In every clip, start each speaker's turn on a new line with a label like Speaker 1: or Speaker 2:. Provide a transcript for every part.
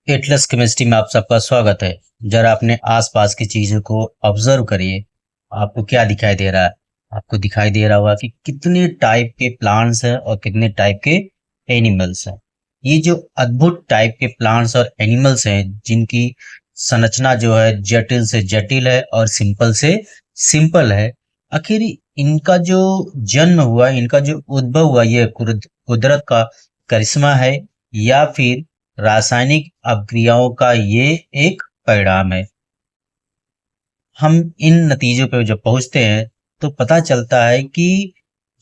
Speaker 1: Atlas chemistry में आप सबका स्वागत है। जरा अपने आसपास की चीजों को ऑब्जर्व करिए। आपको क्या दिखाई दे रहा है? आपको दिखाई दे रहा होगा कि कितने टाइप के प्लांट्स हैं और कितने टाइप के एनिमल्स हैं। ये जो अद्भुत टाइप के प्लांट्स और एनिमल्स हैं, जिनकी संरचना जो है जटिल से जटिल है और सिंपल से सिंपल है, आखिर इनका जो जन्म हुआ, इनका जो उद्भव हुआ, ये कुदरत का करिश्मा है या फिर रासायनिक अपक्रियाओं का ये एक परिणाम है। हम इन नतीजों पे जब पहुंचते हैं तो पता चलता है कि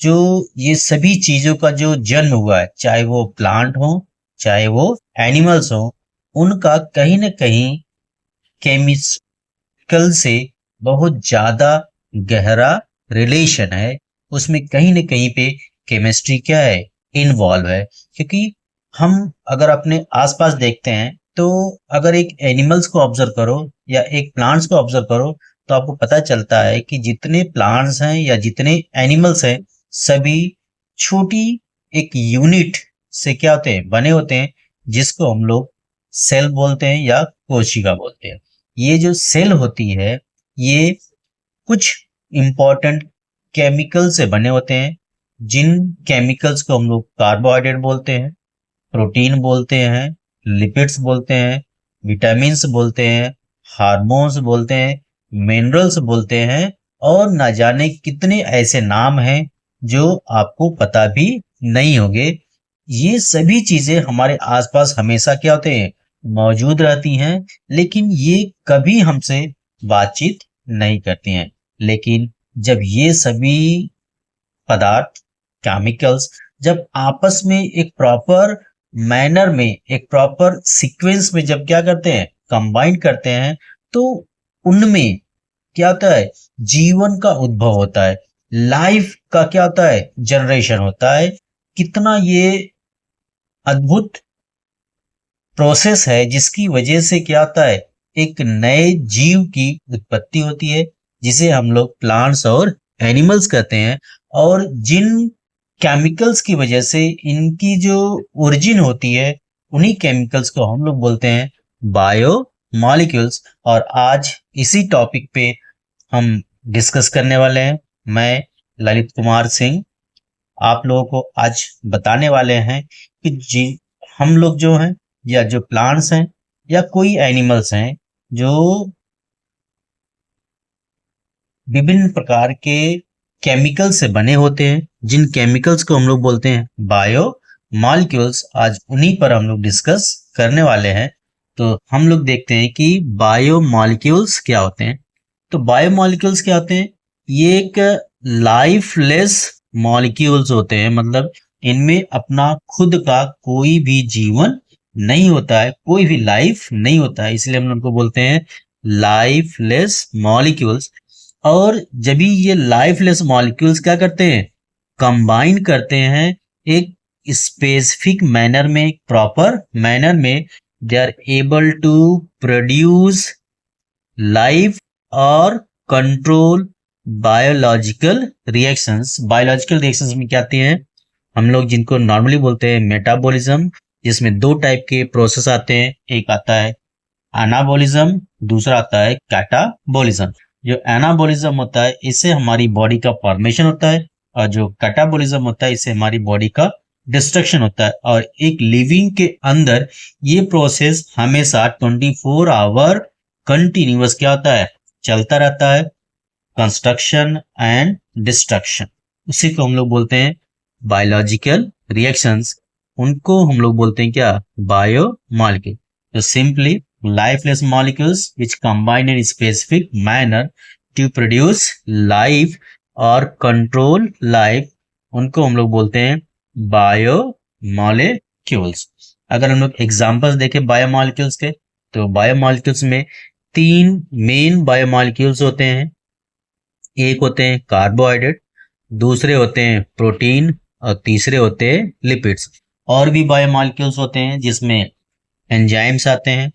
Speaker 1: जो ये सभी चीजों का जो जन्म हुआ है, चाहे वो प्लांट हो चाहे वो एनिमल्स हो, उनका कहीं ना कहीं केमिकल से बहुत ज्यादा गहरा रिलेशन है। उसमें कहीं न कहीं पे केमिस्ट्री क्या है, इन्वॉल्व है। क्योंकि हम अगर अपने आसपास देखते हैं तो अगर एक एनिमल्स को ऑब्जर्व करो या एक प्लांट्स को ऑब्जर्व करो तो आपको पता चलता है कि जितने प्लांट्स हैं या जितने एनिमल्स हैं, सभी छोटी एक यूनिट से क्या होते हैं, बने होते हैं, जिसको हम लोग सेल बोलते हैं या कोशिका बोलते हैं। ये जो सेल होती है, ये कुछ इंपॉर्टेंट केमिकल से बने होते हैं, जिन केमिकल्स को हम लोग कार्बोहाइड्रेट बोलते हैं, प्रोटीन बोलते हैं, लिपिड्स बोलते हैं, विटामिन्स बोलते हैं, हार्मोन्स बोलते हैं, मिनरल्स बोलते हैं, और ना जाने कितने ऐसे नाम हैं जो आपको पता भी नहीं होंगे। ये सभी चीजें हमारे आसपास हमेशा क्या होते हैं, मौजूद रहती हैं, लेकिन ये कभी हमसे बातचीत नहीं करती हैं। लेकिन जब ये सभी पदार्थ, केमिकल्स, जब आपस में एक प्रॉपर मैनर में, एक प्रॉपर सीक्वेंस में जब क्या करते हैं, कंबाइन करते हैं, तो उनमें क्या होता है, जीवन का उद्भव होता है, लाइफ का क्या होता है, जनरेशन होता है। कितना ये अद्भुत प्रोसेस है, जिसकी वजह से क्या होता है, एक नए जीव की उत्पत्ति होती है, जिसे हम लोग प्लांट्स और एनिमल्स कहते हैं। और जिन केमिकल्स की वजह से इनकी जो ओरिजिन होती है, उन्हीं केमिकल्स को हम लोग बोलते हैं बायो मॉलिक्यूल्स। और आज इसी टॉपिक पे हम डिस्कस करने वाले हैं। मैं ललित कुमार सिंह आप लोगों को आज बताने वाले हैं कि जी, हम लोग जो हैं या जो प्लांट्स हैं या कोई एनिमल्स हैं, जो विभिन्न प्रकार के केमिकल से बने होते हैं, जिन केमिकल्स को हम लोग बोलते हैं बायो मॉलिक्यूल्स, आज उन्हीं पर हम लोग डिस्कस करने वाले हैं। तो हम लोग देखते हैं कि बायो मॉलिक्यूल्स क्या होते हैं। तो बायो मॉलिक्यूल्स क्या होते हैं? ये एक लाइफलेस मॉलिक्यूल्स होते हैं, मतलब इनमें अपना खुद का कोई भी जीवन नहीं होता है, कोई भी लाइफ नहीं होता है, इसलिए हम उनको बोलते हैं लाइफलेस मॉलिक्यूल्स। और जब भी ये लाइफलेस मॉलिक्यूल्स क्या करते हैं, कंबाइन करते हैं एक स्पेसिफिक मैनर में, प्रॉपर मैनर में, they are able to produce life और control biological reactions. Biological reactions में क्या आती हैं, हम लोग जिनको नॉर्मली बोलते हैं मेटाबॉलिज्म, जिसमें दो टाइप के प्रोसेस आते हैं। एक आता है एनाबॉलिज्म, दूसरा आता है कैटाबॉलिज्म। जो एनाबॉलिज्म होता है, इससे हमारी बॉडी का फॉर्मेशन होता है, और जो कैटाबॉलिज्म होता है, इससे हमारी बॉडी का डिस्ट्रक्शन होता है। और एक लिविंग के अंदर ये प्रोसेस हमेशा 24 आवर कंटिन्यूअस क्या होता है, चलता रहता है, कंस्ट्रक्शन एंड डिस्ट्रक्शन। उसी को हम लोग बोलते हैं बायोलॉजिकल रिएक्शंस। उनको हम लोग बोलते हैं क्या, बायोमॉलिक्यूल। तो simply lifeless molecules which combine in a specific manner to produce life और control life, उनको हम लोग बोलते हैं बायोमॉलिक्यूल्स। अगर हम लोग एग्जांपल्स देखें बायोमॉलिक्यूल्स के, तो बायोमॉलिक्यूल्स में तीन मेन बायोमॉलिक्यूल्स होते हैं। एक होते हैं कार्बोहाइड्रेट, दूसरे होते हैं प्रोटीन, और तीसरे होते हैं लिपिड्स। और भी बायोमॉलिक्यूल्स होते हैं जिसमें एंजाइम्स आते हैं,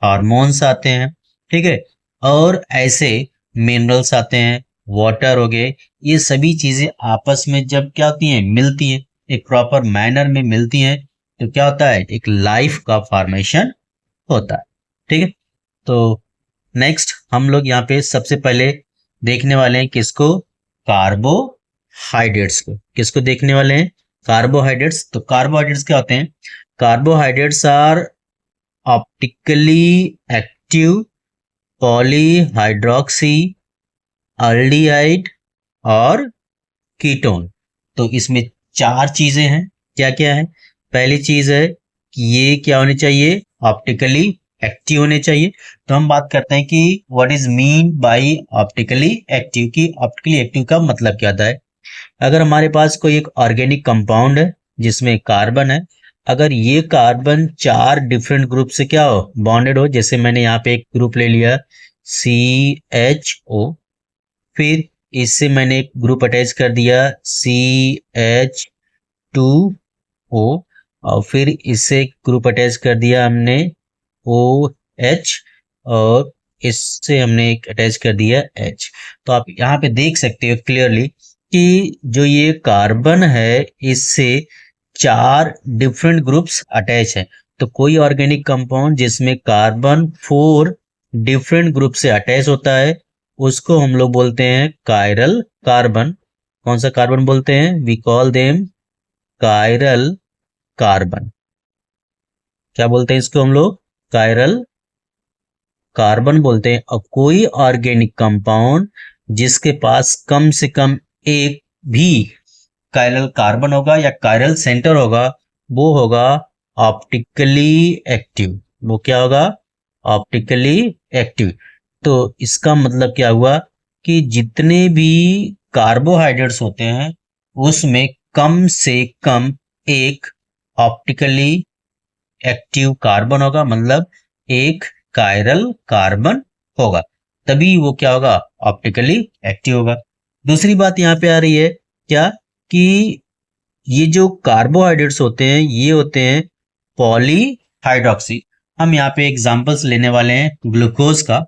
Speaker 1: हार्मोन्स आते हैं, ठीक है, और ऐसे मिनरल्स आते हैं, वाटर हो गए। ये सभी चीजें आपस में जब क्या होती हैं, मिलती हैं, एक प्रॉपर मैनर में मिलती हैं, तो क्या होता है, एक लाइफ का फॉर्मेशन होता है। ठीक है, तो नेक्स्ट हम लोग यहाँ पे सबसे पहले देखने वाले हैं किसको, कार्बोहाइड्रेट्स को। किसको देखने वाले हैं, कार्बोहाइड्रेट्स। तो कार्बोहाइड्रेट्स क्या होते हैं, carbohydrates are optically active polyhydroxy aldehyde और कीटोन। तो इसमें चार चीजें हैं, क्या क्या है। पहली चीज है कि ये क्या होने चाहिए, ऑप्टिकली एक्टिव होने चाहिए। तो हम बात करते हैं कि what is mean by optically active, कि ऑप्टिकली एक्टिव का मतलब क्या होता है। अगर हमारे पास कोई एक ऑर्गेनिक कंपाउंड है जिसमें कार्बन है, अगर ये कार्बन चार डिफरेंट ग्रुप से क्या हो, बॉन्डेड हो, जैसे मैंने यहाँ पे एक ग्रुप ले लिया CHO, फिर इससे मैंने एक ग्रुप अटैच कर दिया CH2O, और फिर इससे एक ग्रुप अटैच कर दिया हमने OH, और इससे हमने एक अटैच कर दिया H। तो आप यहाँ पे देख सकते हो क्लियरली कि जो ये कार्बन है इससे चार डिफरेंट ग्रुप्स अटैच हैं। तो कोई ऑर्गेनिक कंपाउंड जिसमें कार्बन 4 डिफरेंट ग्रुप से अटैच होता है उसको हम लोग बोलते हैं कायरल कार्बन। कौन सा कार्बन बोलते हैं, we call them chiral carbon. क्या बोलते हैं इसको हम लोग, कायरल कार्बन बोलते हैं। और कोई ऑर्गेनिक कंपाउंड जिसके पास कम से कम एक भी कायरल कार्बन होगा या कायरल सेंटर होगा, वो होगा ऑप्टिकली एक्टिव। वो क्या होगा, ऑप्टिकली एक्टिव। तो इसका मतलब क्या हुआ कि जितने भी कार्बोहाइड्रेट्स होते हैं उसमें कम से कम एक ऑप्टिकली एक्टिव कार्बन होगा, मतलब एक कायरल कार्बन होगा, तभी वो क्या होगा, ऑप्टिकली एक्टिव होगा। दूसरी बात यहाँ पे आ रही है क्या, कि ये जो कार्बोहाइड्रेट्स होते हैं ये होते हैं पॉलीहाइड्रोक्सी। हम यहाँ पे एग्जांपल्स लेने वाले हैं ग्लूकोज का।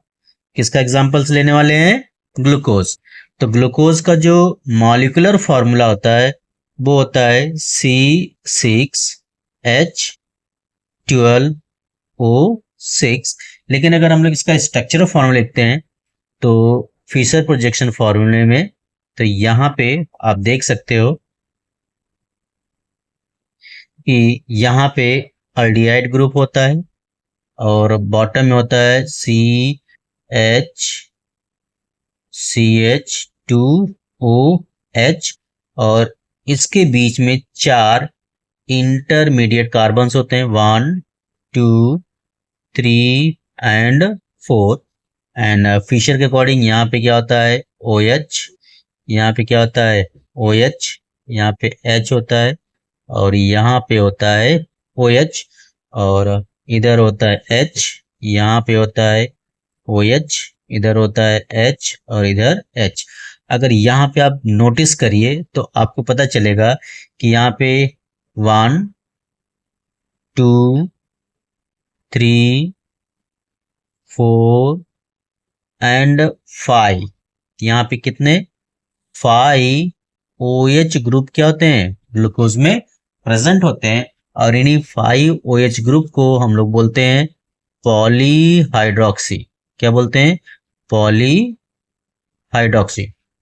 Speaker 1: किसका एग्जांपल्स लेने वाले हैं, ग्लूकोज। तो ग्लूकोज का जो मॉलिक्यूलर फॉर्मूला होता है वो होता है C6H12O6। लेकिन अगर हम लोग इसका स्ट्रक्चरल फॉर्मूला लिखते हैं तो फिशर प्रोजेक्शन फॉर्मूले में, तो यहाँ पे आप देख सकते हो कि यहाँ पे अल्डिहाइड ग्रुप होता है और बॉटम में होता है CH2OH, और इसके बीच में चार इंटरमीडिएट कार्बन्स होते हैं, 1 2 3 एंड 4। एंड फिशर के अकॉर्डिंग यहाँ पे क्या होता है OH, यहाँ पे क्या होता है OH, यहाँ पे H होता है और यहाँ पे होता है OH, और इधर होता है H, यहाँ पे होता है OH, इधर होता है H और इधर H। अगर यहाँ पे आप नोटिस करिए तो आपको पता चलेगा कि यहाँ पे 1 2 3 4 एंड 5, यहाँ पे कितने 5 OH ग्रुप क्या होते हैं, ग्लूकोज में प्रेजेंट होते हैं। और इन्हीं 5 OH ग्रुप को हम लोग बोलते हैं पॉलीहाइड्रोक्सी। क्या बोलते हैं, पॉलीहाइड्रोक्सी।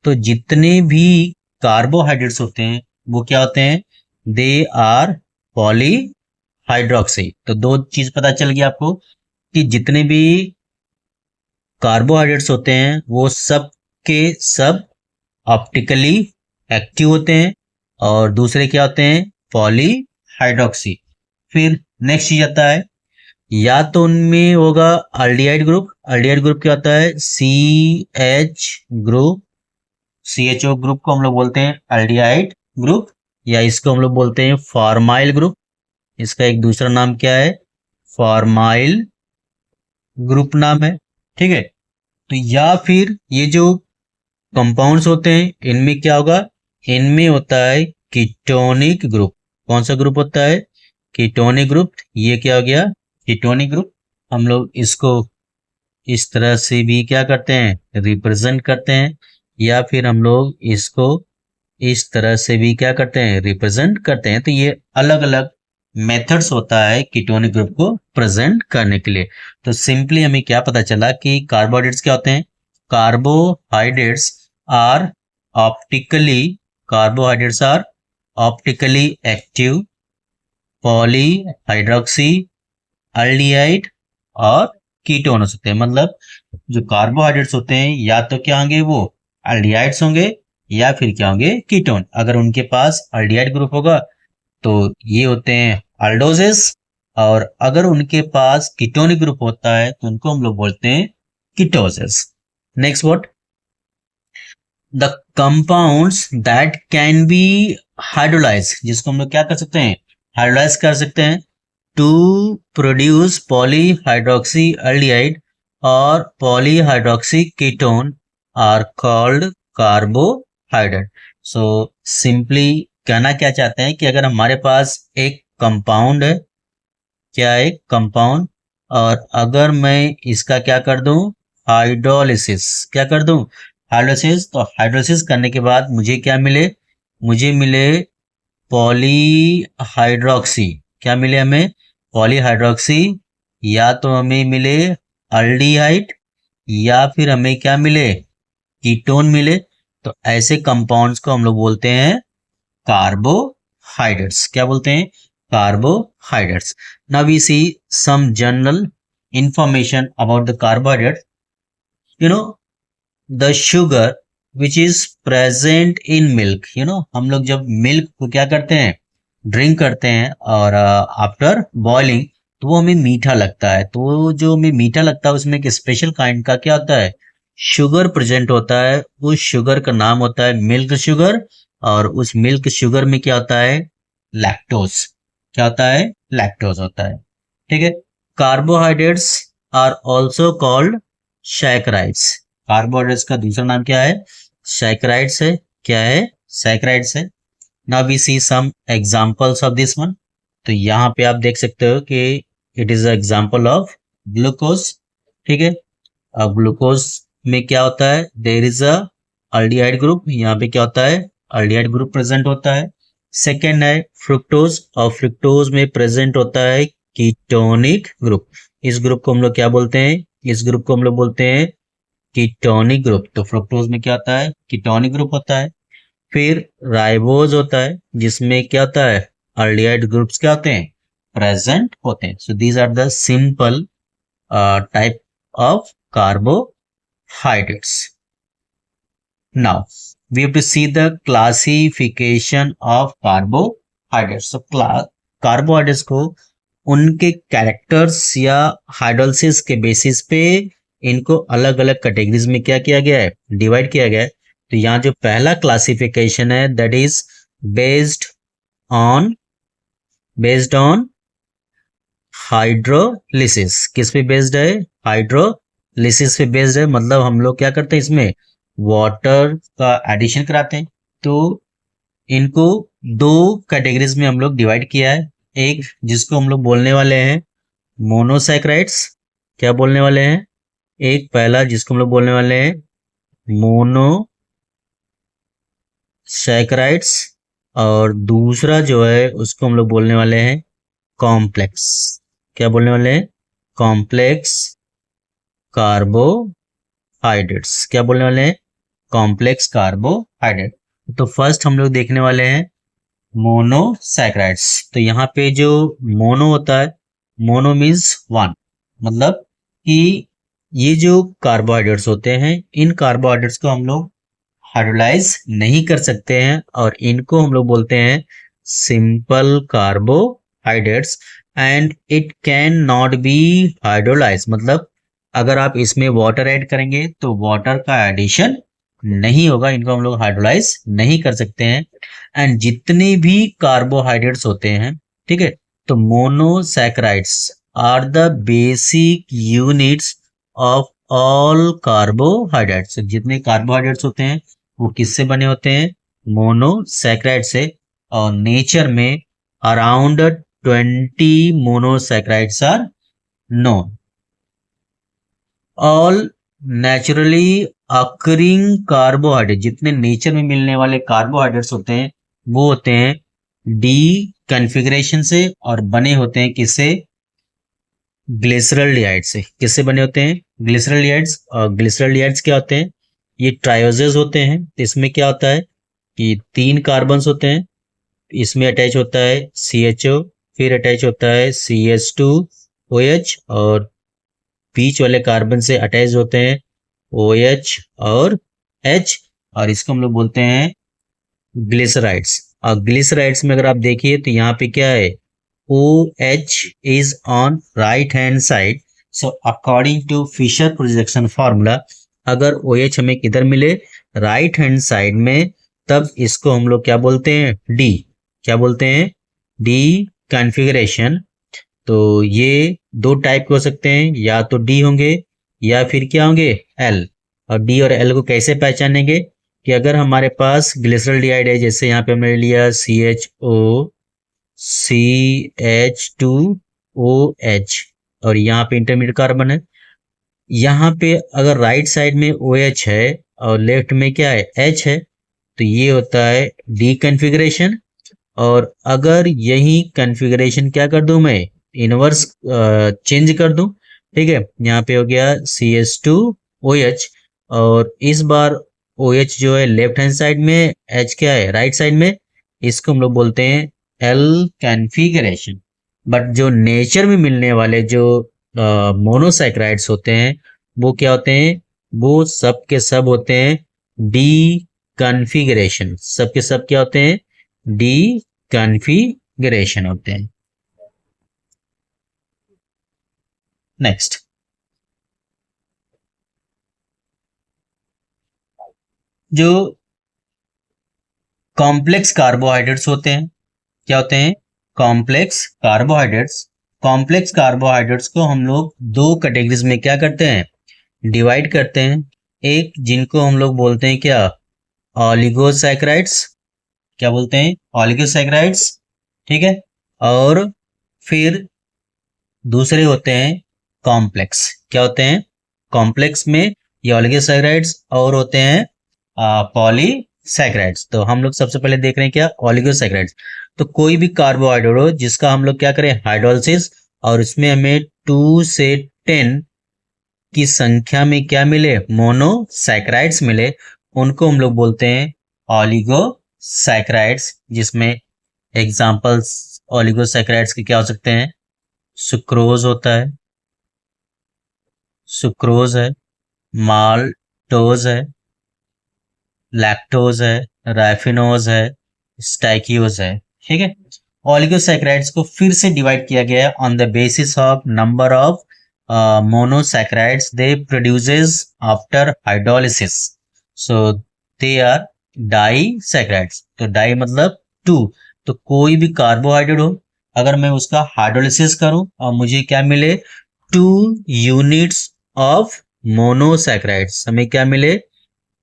Speaker 1: तो जितने भी कार्बोहाइड्रेट्स होते हैं वो क्या होते हैं, दे आर पॉलीहाइड्रोक्सी। तो दो चीज पता चल गई आपको कि जितने भी कार्बोहाइड्रेट्स होते हैं वो सब के सब ऑप्टिकली एक्टिव होते हैं, और दूसरे क्या होते हैं, पॉलीहाइड्रोक्सी। फिर नेक्स्ट चीज आता है, या तो उनमें होगा अल्डिहाइड ग्रुप। अल्डिहाइड ग्रुप क्या होता है, CH ग्रुप, CHO ग्रुप को हम लोग बोलते हैं अल्डिहाइड ग्रुप, या इसको हम लोग बोलते हैं फॉर्माइल ग्रुप। इसका एक दूसरा नाम क्या है, फॉर्माइल ग्रुप नाम है। ठीक है, तो या फिर ये जो कंपाउंड्स होते हैं इनमें क्या होगा, इनमें होता है कीटोनिक ग्रुप। कौन सा ग्रुप होता है, कीटोनिक ग्रुप। ये क्या हो गया, कीटोनिक ग्रुप। हम लोग इसको इस तरह से भी क्या करते हैं, रिप्रेजेंट करते हैं, या फिर हम लोग इसको इस तरह से भी क्या करते हैं, रिप्रेजेंट करते हैं। तो ये अलग अलग मेथड्स होता है कीटोनिक ग्रुप को प्रेजेंट करने के लिए। तो सिंपली हमें क्या पता चला कि कार्बोहाइड्रेट्स क्या होते हैं? Carbohydrates are optically carbohydrates are optically active polyhydroxy aldehyde और कीटोन हो सकते हैं। मतलब जो कार्बोहाइड्रेट्स होते हैं या तो क्या होंगे, वो एल्डिहाइड्स होंगे या फिर क्या होंगे, कीटोन। अगर उनके पास एल्डिहाइड ग्रुप होगा तो ये होते हैं अल्डोजेस, और अगर उनके पास कीटोनिक ग्रुप होता है तो उनको हम लोग बोलते हैं ketoses. Next what? The compounds that can be hydrolyse, जिसको हम लोग क्या कर सकते हैं, हाइड्रोलाइज कर सकते हैं टू प्रोड्यूस पॉलीहाइड्रोक्सी एल्डिहाइड और polyhydroxy ketone are called carbohydrate. So simply कहना क्या चाहते हैं कि अगर हमारे पास एक कंपाउंड है, क्या एक कंपाउंड, और अगर मैं इसका क्या कर दूं, हाइड्रोलिसिस, क्या कर दूं, हाइड्रोलिसिस, तो हाइड्रोलिसिस करने के बाद मुझे क्या मिले, मुझे मिले पॉलीहाइड्रोक्सी, क्या मिले हमें, पॉलीहाइड्रोक्सी, या तो हमें मिले अल्डिहाइड या फिर हमें क्या मिले, कीटोन मिले। तो ऐसे कंपाउंड्स को हम लोग बोलते हैं कार्बोहाइड्रेट्स। क्या बोलते हैं? Carbohydrates. Now we see some general information about the carbohydrate. You know the sugar which is present in milk, हम लोग जब मिल्क को क्या करते हैं, ड्रिंक करते हैं, और आफ्टर बॉइलिंग तो वो हमें मीठा लगता है। तो वो जो हमें मीठा लगता है उसमें एक स्पेशल काइंड का क्या होता है, शुगर प्रेजेंट होता है। उस शुगर का नाम होता है मिल्क शुगर, और उस मिल्क शुगर में क्या होता है, लैक्टोज। क्या होता है? लैक्टोज होता है। ठीक है। Carbohydrates are also called saccharides. Carbohydrates का दूसरा नाम क्या है, सैकराइड्स है। क्या है? सैकराइड्स है। Now we see some examples of this one. तो यहाँ पे आप देख सकते हो कि it is example of glucose. ठीक है। अब ग्लूकोज में क्या होता है, there is a aldehyde group. यहाँ पे क्या होता है, अल्डिहाइड ग्रुप प्रेजेंट होता है। सेकेंड है फ्रुक्टोज, और फ्रुक्टोज में प्रेजेंट होता है कीटोनिक ग्रुप। इस ग्रुप को हम लोग क्या बोलते हैं, इस ग्रुप को हम लोग बोलते हैं कीटोनिक ग्रुप। तो फ्रुक्टोज में क्या होता है, कीटोनिक ग्रुप होता है। फिर राइबोज होता है जिसमें क्या होता है, अल्डिहाइड ग्रुप्स क्या होते हैं, प्रेजेंट होते हैं। So these are the simple type of carbohydrates. Now we have to see the classification of carbohydrates. So carbohydrates को उनके कैरेक्टर्स या हाइड्रोलिसिस के बेसिस पे इनको अलग अलग कैटेगरीज में क्या किया गया है, डिवाइड किया गया है। तो यहाँ जो पहला क्लासिफिकेशन है that is based on hydrolysis. किस पे बेस्ड है, हाइड्रोलिसिस पे बेस्ड है। मतलब हम लोग क्या करते हैं, इसमें वाटर का एडिशन कराते हैं। तो इनको दो कैटेगरीज में हम लोग डिवाइड किया है। एक जिसको हम लोग बोलने वाले हैं मोनोसैकराइड्स। क्या बोलने वाले हैं, एक पहला जिसको हम लोग बोलने वाले हैं मोनोसैकराइड्स, और दूसरा जो है उसको हम लोग बोलने वाले हैं कॉम्प्लेक्स। क्या बोलने वाले हैं, कॉम्प्लेक्स कार्बोहाइड्रेट्स। क्या बोलने वाले हैं, कॉम्प्लेक्स कार्बोहाइड्रेट। तो फर्स्ट हम लोग देखने वाले हैं मोनोसैकराइड्स। तो यहाँ पे जो मोनो होता है, मोनो मीन्स वन, मतलब कि ये जो कार्बोहाइड्रेट्स होते हैं, इन कार्बोहाइड्रेट्स को हम लोग हाइड्रोलाइज नहीं कर सकते हैं, और इनको हम लोग बोलते हैं simple carbohydrates, and it can not be hydrolyse. मतलब अगर आप इसमें वाटर ऐड करेंगे तो वाटर का एडिशन नहीं होगा, इनको हम लोग हाइड्रोलाइज नहीं कर सकते हैं। एंड जितने भी कार्बोहाइड्रेट्स होते हैं, ठीक है, तो monosaccharides are the basic units of all carbohydrates. जितने कार्बोहाइड्रेट्स होते हैं वो किससे बने होते हैं, मोनोसैकराइड से। और नेचर में around 20 monosaccharides are known. All naturally occurring carbohydrate, जितने नेचर में मिलने वाले कार्बोहाइड्रेट्स होते हैं वो होते हैं डी कॉन्फ़िगरेशन से और बने होते हैं किससे? ग्लिसरॉल्डिहाइड से। किससे बने होते हैं? ग्लिसरॉल्डिहाइड्स। और ग्लिसरॉल्डिहाइड्स क्या होते हैं? ये ट्रायोजेज होते हैं। तो इसमें क्या होता है कि 3 कार्बन्स होते हैं, इसमें अटैच होता है CHO, फिर अटैच होता है CH2OH, और बीच वाले कार्बन से अटैच होते हैं OH और H, और इसको हम लोग बोलते हैं ग्लिसराइड्स। और ग्लिसराइड्स में अगर आप देखिए तो यहाँ पे क्या है? OH is on right hand side. So according to Fisher projection formula, अगर OH हमें किधर मिले? राइट हैंड साइड में, तब इसको हम लोग क्या बोलते हैं? D। क्या बोलते हैं? D configuration. तो ये दो टाइप के हो सकते हैं, या तो D होंगे या फिर क्या होंगे? L। और D और L को कैसे पहचानेंगे? कि अगर हमारे पास ग्लिसरॉल्डिहाइड है, जैसे यहाँ पे हमने लिया CHO CH2OH, और यहाँ पे इंटरमीडिएट कार्बन है। यहाँ पे अगर राइट साइड में OH है और लेफ्ट में क्या है? H है, तो ये होता है D कॉन्फ़िगरेशन। और अगर यही कॉन्फ़िगरेशन क्या कर दूं मैं? इनवर्स चेंज कर दूं। ठीक है, यहाँ पे हो गया CH2OH, और इस बार OH जो है लेफ्ट हैंड साइड में, H क्या है? राइट साइड में। इसको हम लोग बोलते हैं L कॉन्फ़िगरेशन। बट जो नेचर में मिलने वाले जो मोनोसैकेराइड्स होते हैं, वो क्या होते हैं? वो सब के सब होते हैं D कॉन्फ़िगरेशन। सब के सब क्या होते हैं? D कॉन्फ़िगरेशन होते हैं। नेक्स्ट, जो कॉम्प्लेक्स कार्बोहाइड्रेट्स होते हैं, क्या होते हैं? Complex carbohydrates. कॉम्प्लेक्स कार्बोहाइड्रेट्स को हम लोग दो कैटेगरीज में क्या करते हैं? डिवाइड करते हैं। एक जिनको हम लोग बोलते हैं क्या? ऑलिगोसैकेराइड्स। क्या बोलते हैं? ऑलिगोसैकेराइड्स। ठीक है। और फिर दूसरे होते हैं कॉम्प्लेक्स। क्या होते हैं? कॉम्प्लेक्स में ये ऑलिगोसैकेराइड्स और होते हैं पॉलीसैकेराइड्स। तो हम लोग सबसे पहले देख रहे हैं क्या? ऑलिगोसैकेराइड्स। तो कोई भी कार्बोहाइड्रेट हो जिसका हम लोग क्या करें? हाइड्रोलिसिस, और इसमें हमें 2 से 10 की संख्या में क्या मिले? मोनोसैकेराइड्स मिले, उनको हम लोग बोलते हैं ऑलिगोसैकेराइड्स। जिसमें एग्जांपल्स ऑलिगोसैकेराइड्स के क्या हो सकते हैं? सुक्रोज होता है, सुक्रोज है, माल्टोज है, लैक्टोज है, राइफिनोज है, स्टाइकियोज है। ठीक है। ऑलिगोसैकेराइड्स को फिर से डिवाइड किया गया है on the basis of number of monosaccharides they produces after hydrolysis. So they are disaccharides. तो डाई मतलब 2। तो कोई भी कार्बोहाइड्रेट हो, अगर मैं उसका हाइड्रोलिसिस करूं और मुझे क्या मिले? 2 यूनिट्स ऑफ मोनोसैकेराइड्स। हमें क्या मिले?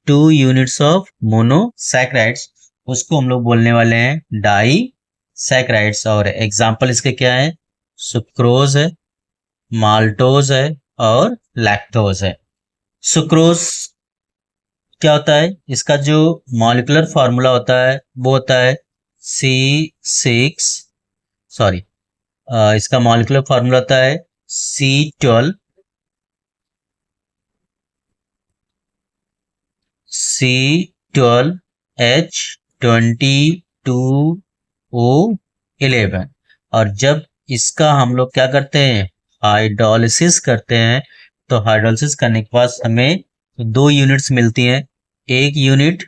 Speaker 1: 2 यूनिट्स ऑफ मोनोसैकेराइड्स, उसको हम लोग बोलने वाले हैं डाइसैकेराइड्स। और एग्जांपल इसके क्या है? सुक्रोज है, माल्टोज है, और लैक्टोज है। सुक्रोज क्या होता है? इसका जो मॉलिक्यूलर फार्मूला होता है वो होता है C6, सॉरी, इसका मॉलिक्यूलर फार्मूला होता है C12, C12H22O11। और जब इसका हम लोग क्या करते हैं? हाइड्रोलिसिस करते हैं। तो हाइड्रोलिसिस करने के बाद हमें 2 यूनिट्स मिलती हैं। एक यूनिट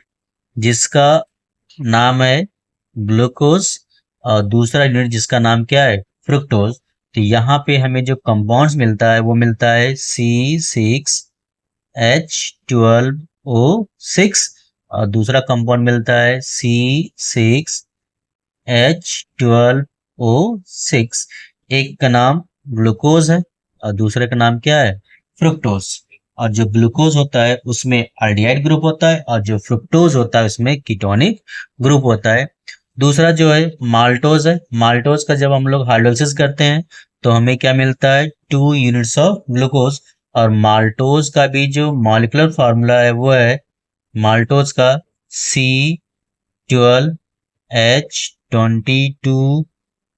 Speaker 1: जिसका नाम है ग्लूकोज, और दूसरा यूनिट जिसका नाम क्या है? फ्रुक्टोज। तो यहाँ पे हमें जो कंपाउंड्स मिलता है वो मिलता है C6H12O6, और दूसरा कंपाउंड मिलता है C6H12O6। एक का नाम ग्लूकोज है और दूसरे का नाम क्या है? फ्रुक्टोज। और जो ग्लूकोज होता है उसमें एल्डिहाइड ग्रुप होता है, और जो फ्रुक्टोज होता है उसमें कीटोनिक ग्रुप होता है। दूसरा जो है माल्टोज है। माल्टोज का जब हम लोग हाइड्रोलिसिस करते हैं तो हमें क्या मिलता है? 2 यूनिट्स ऑफ ग्लूकोज। और माल्टोज का भी जो मॉलिक्यूलर फार्मूला है वो है माल्टोज का C12H22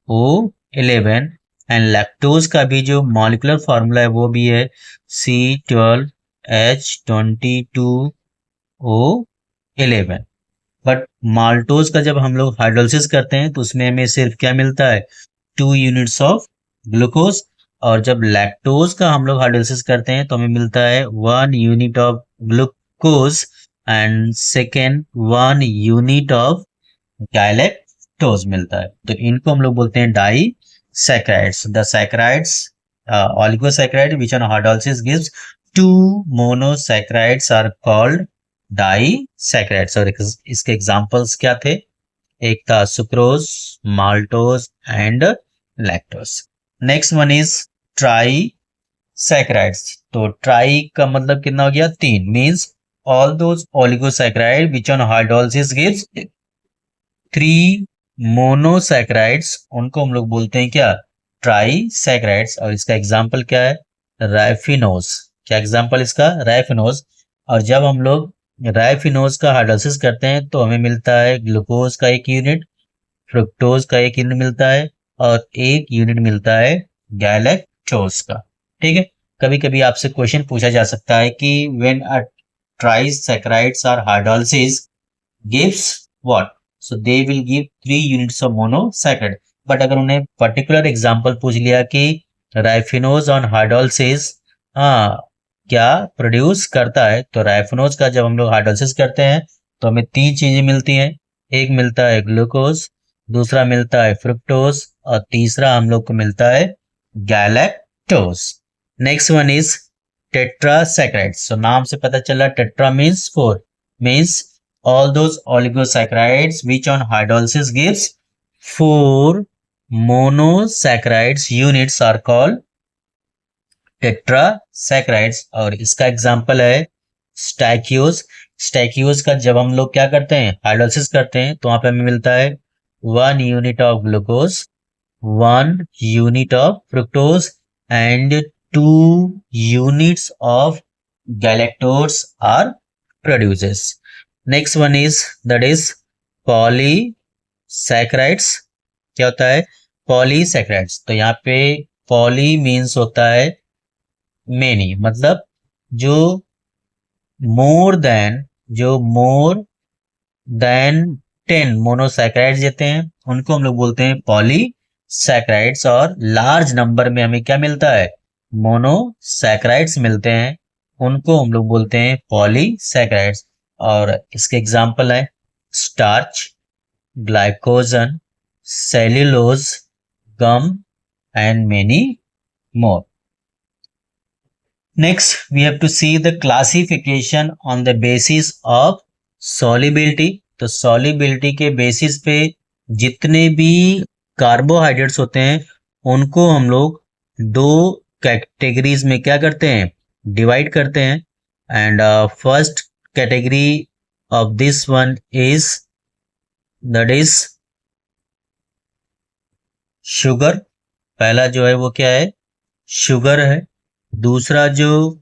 Speaker 1: CO11 एंड लैक्टोज का भी जो मॉलिक्यूलर फार्मूला है वो भी है C12H22O11। बट माल्टोज का जब हम लोग हाइड्रोलिसिस करते हैं तो उसमें हमें सिर्फ क्या मिलता है, 2 यूनिट्स ऑफ ग्लूकोज। और जब लैक्टोज का हम लोग हाइड्रोलिसिस करते हैं तो हमें मिलता है 1 unit of glucose and second 1 unit of galactose मिलता है। तो इनको हम लोग बोलते हैं disaccharides. The saccharides oligosaccharide which on hydrolysis gives 2 monosaccharides are called disaccharides. और इसके एग्जांपल्स क्या थे, एक था sucrose, maltose and lactose. Next one is trisaccharides. तो ट्राई का मतलब कितना हो गया, 3, means all those oligosaccharide which on hydrolysis gives 3 monosaccharides, उनको हम लोग बोलते हैं क्या, ट्राई सैकराइड्स। और इसका एग्जांपल क्या है, राइफिनोज। क्या एग्जांपल इसका, राइफिनोज। और जब हम लोग राइफिनोज का हाइड्रोलिसिस करते हैं तो हमें मिलता है ग्लूकोज का 1 यूनिट, फ्रुक्टोज का 1 यूनिट मिलता है और 1 यूनिट मिलता है गैलेक्टोज का। ठीक है, कभी कभी आपसे क्वेश्चन पूछा जा सकता है कि when a trisaccharides are hydrolysis gives what, so they will give 3 units of monosaccharide. But अगर उन्हें पर्टिकुलर एग्जांपल पूछ लिया कि राइफिनोज ऑन हाइड्रोलिसिस क्या प्रोड्यूस करता है, तो राइफिनोज का जब हम लोग हाइड्रोलिसिस करते हैं तो हमें 3 चीजें मिलती हैं। एक मिलता है ग्लूकोज, दूसरा मिलता है फ्रुक्टोज और तीसरा हम लोग को मिलता है galactose. Next one is tetrasaccharides. So नाम से पता चला tetra means 4, means all those oligosaccharides which on hydrolysis gives 4 monosaccharides units are called टेट्रासैकराइड्स। और इसका एग्जांपल है स्टैक्यूज। स्टैक्यूज का जब हम लोग क्या करते हैं, हाइड्रोलिसिस करते हैं, तो वहां पे हमें मिलता है 1 unit of glucose, 1 unit of fructose and 2 units of galactose are produces. Next one is that is polysaccharides. क्या होता है, पॉलीसैकराइड्स। तो यहाँ पे पॉली मीन्स होता है मेनी, मतलब जो मोर देन 10 मोनोसैकराइड्स देते हैं उनको हम लोग बोलते हैं पॉलीसैकराइड्स। और लार्ज नंबर में हमें क्या मिलता है, मोनोसैकराइड्स मिलते हैं, उनको हम लोग बोलते हैं पॉलीसैकराइड्स। और इसके एग्जांपल है starch, glycogen, cellulose, gum and many more. Next, we have to see the classification on the basis of solubility। तो solubility के बेसिस पे जितने भी कार्बोहाइड्रेट्स होते हैं उनको हम लोग 2 कैटेगरीज में क्या करते हैं, डिवाइड करते हैं। And first category of this one is that is sugar. पहला जो है वो क्या है, शुगर है। दूसरा जो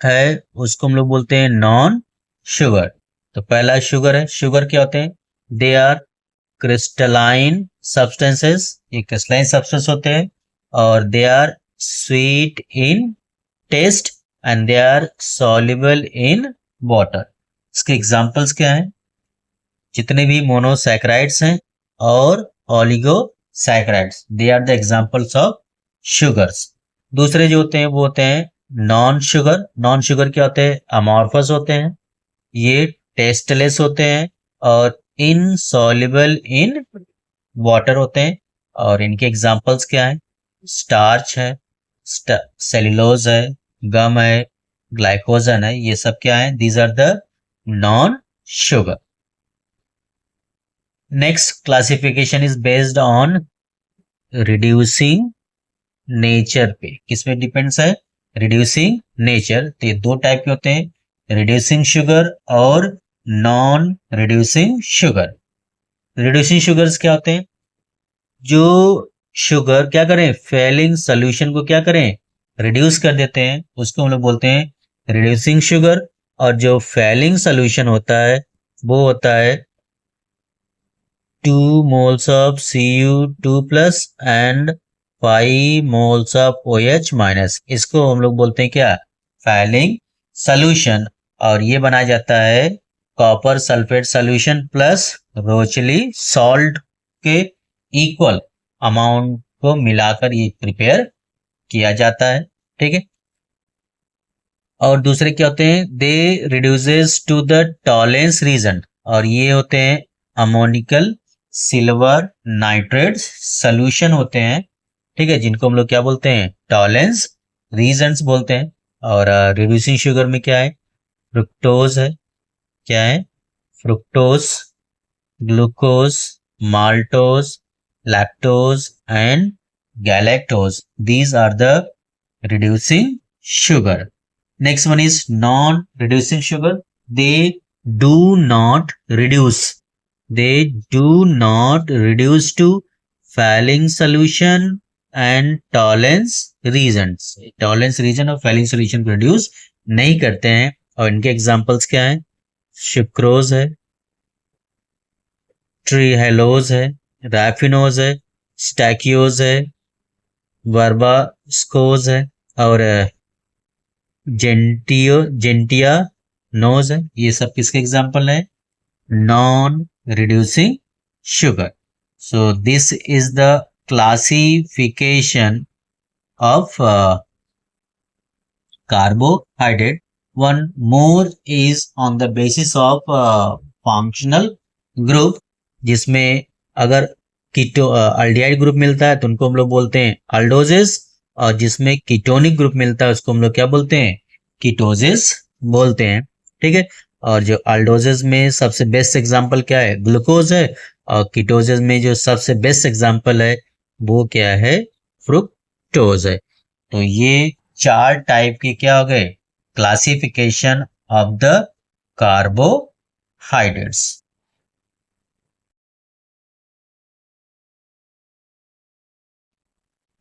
Speaker 1: है उसको हम लोग बोलते हैं नॉन शुगर। तो पहला शुगर है। शुगर क्या होते हैं, दे आर क्रिस्टलाइन सब्सटेंसेस, ये क्रिस्टलाइन सब्सटेंस होते हैं और they are sweet in taste and they are soluble in water. इसके एग्जांपल्स क्या हैं, जितने भी मोनोसैकराइड्स हैं और oligosaccharides, they are the examples of sugars. दूसरे जो होते हैं वो होते हैं नॉन शुगर। नॉन शुगर क्या होते हैं, अमॉर्फस होते हैं, ये टेस्टलेस होते हैं और इनसॉल्युबल इन वाटर होते हैं। और इनके एग्जांपल्स क्या हैं, स्टार्च है, सेल्यूलोज है, गम है, ग्लाइकोजन है, ये सब क्या है, these are the non sugar. Next classification is based on reducing nature पे। किसमें डिपेंड्स है, रिड्यूसिंग नेचर। तो ये 2 टाइप के होते हैं, रिड्यूसिंग शुगर और non reducing sugar. Reducing sugars क्या होते हैं, जो शुगर क्या करें, फेलिंग सोल्यूशन को क्या करें, रिड्यूस कर देते हैं, उसको हम लोग बोलते हैं रिड्यूसिंग शुगर। और जो फेलिंग सोल्यूशन होता है वो होता है 2 moles of Cu2 plus and 5 moles of OH minus, इसको हम लोग बोलते हैं क्या, फैलिंग सॉल्यूशन। और ये बनाया जाता है copper sulphate solution plus Rochelle salt के इक्वल अमाउंट को मिलाकर ये प्रिपेयर किया जाता है। ठीक है। और दूसरे क्या होते हैं, they reduces to the Tollens reagent, और ये होते हैं अमोनिकल सिल्वर नाइट्रेट सॉल्यूशन होते हैं। ठीक है, जिनको हम लोग क्या बोलते हैं, टॉलेंस रीजन्स बोलते हैं। और रिड्यूसिंग शुगर में क्या है, फ्रुक्टोज है, क्या है, fructose, glucose, maltose, lactose and galactose, these are the reducing sugar. Next one is non-reducing sugar. They do not reduce. They do not reduce to Fehling solution and tolerance regions. Tolerance region और Fehling solution को reduce नहीं करते हैं। और इनके examples क्या हैं, sucrose है, ट्रीहेलोज है, रैफिनोज है, स्टैकियोज है, वर्बास्कोज है और जेंटिया नोज है। ये सब किसके एग्जाम्पल है, non reducing sugar. So this is the classification of carbohydrate. One more is on the basis of functional group, जिसमें अगर अल्डिहाइड ग्रुप मिलता है तो उनको हम लोग बोलते हैं अल्डोजेस, और जिसमें कीटोनिक ग्रुप मिलता है उसको हम लोग क्या बोलते हैं, कीटोजेस बोलते हैं। ठीक है। और जो अल्डोजेस में सबसे बेस्ट एग्जांपल क्या है, ग्लूकोज है, और कीटोजेस में जो सबसे बेस्ट एग्जांपल है वो क्या है, फ्रुक्टोज है। तो ये चार टाइप के क्या हो गए, क्लासिफिकेशन ऑफ द कार्बोहाइड्रेट्स।